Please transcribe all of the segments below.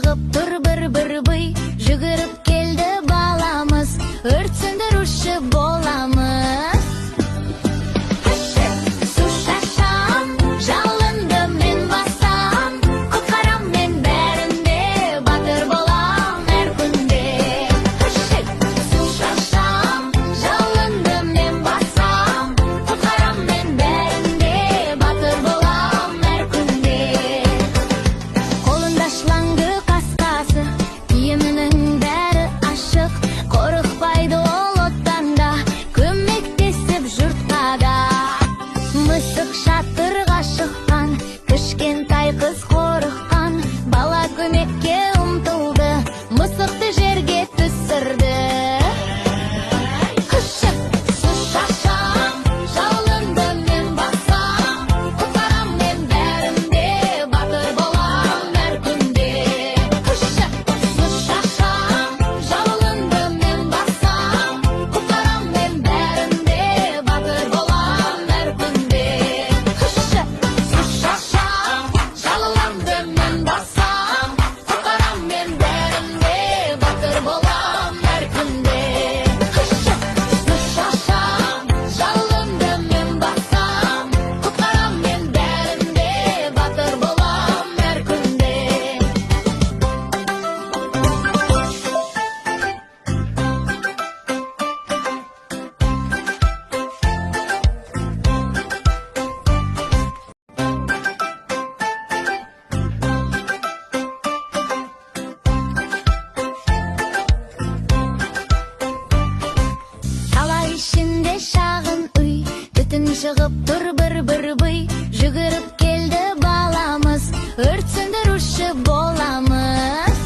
шығып тұр бір бый, жүгіріп келді баламыз, өрт сөндіруші боламыз. Су шашам, жалынды мен басам, құтқарам мен бәрінде, батыр болам әр күнде. Су шашам, жалынды мен басам, құтқарам мен бәрінде, батыр болам әр күнде. Қолында шлангы қасқасы, киімінің бәрі ашық, қорықпайды ол оттан да, көмектесіп жұртқа да. Мысық шатырға шыққан, кішкентай қыз қорыққан, бала көмекке ұмтылды, мысықты жерге түсірді. Су шашам, жалынды мен басам, құтқарам мен бәрінде, батыр болам әр күнде. Су шашам, жалынды мен басам, құтқарам мен бәрінде, батыр болам әр күнде. Су шашам, жалынды мен басам, құтқарам мен бәрінде, батыр болам әр күнде. Су шашам, жалынды мен басам, құтқарам мен бәрінде, батыр болам әр күнде. Қала ішінде шағын үй, түтін шығып тұр бір бый, жүгіріп келді баламыз, өрт сөндіруші боламыз.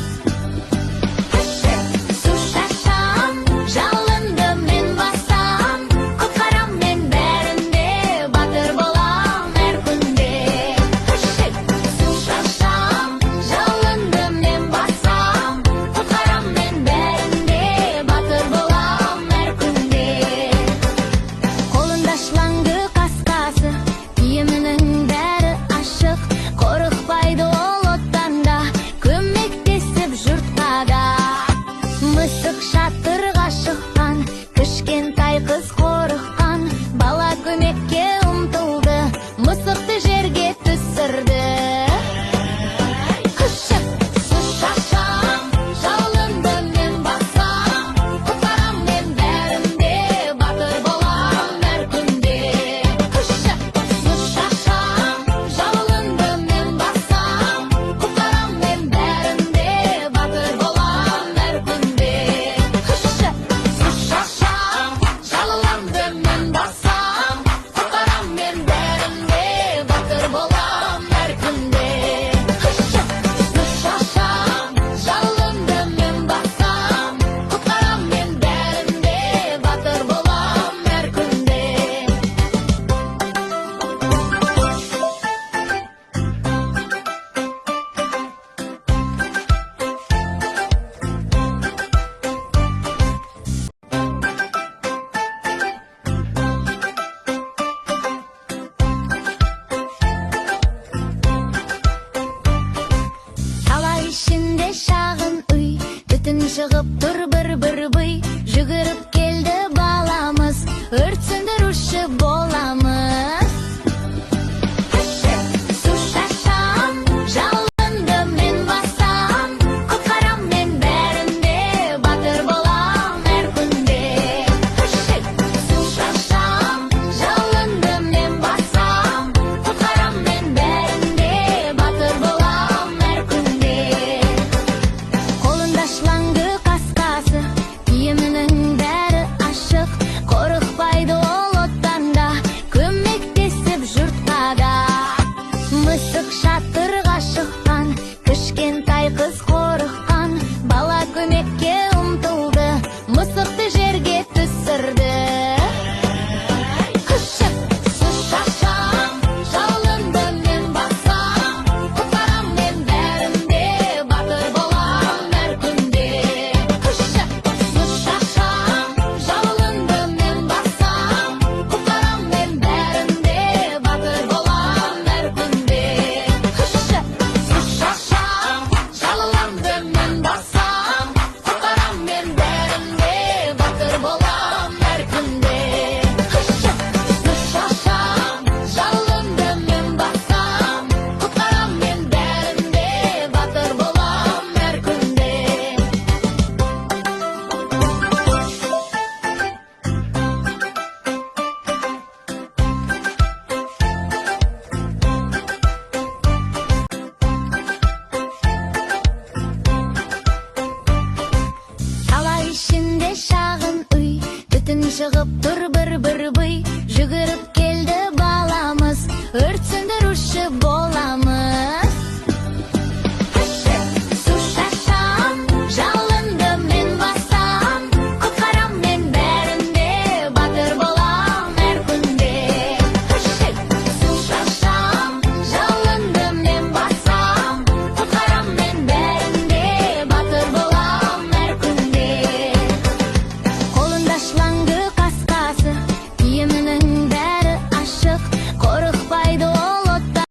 Су шашам, жалынды мен басам, құтқарам мен бәрінде, батыр болам әр күнде. Су шашам, жалынды мен басам, құтқарам мен бәрінде, батыр болам әр күнде. Қолында шлангы қасқасы, киімінің бәрі ашық, қорықпайды ол оттан да, көмектесіп жұртқа да. Мысық шатырға шыққан, кішкентай қыз қорыққан, бала көмекке ұмтылды, мысықты жерге түсірді. Су шашам, жалынды мен басам, құтқарам мен бәрінде, батыр болам әр күнде. Су шашам, жалынды мен басам, құтқарам мен бәрінде, батыр болам әр күнде. Су шашам, жалынды мен басам, құтқарам мен бәрінде, батыр болам әр күнде. Су шашам, жалынды мен басам, құтқарам мен бәрінде, батыр болам әр күнде. Қала ішінде шағын үй, түтін шығып тұр бір бый, жүгіріп келді баламыз, өрт сөндіруші боламыз. Су шашам, жалынды мен басам, құтқарам мен бәрінде, батыр болам әр күнде. Су шашам, жалынды мен басам, құтқарам мен бәрінде, батыр болам әр күнде. Қолында шлангы қасқасы, киімінің бәрі ашық, қорықпайды ол оттан да, көмекте шығып тұр бір бый, жүгіріп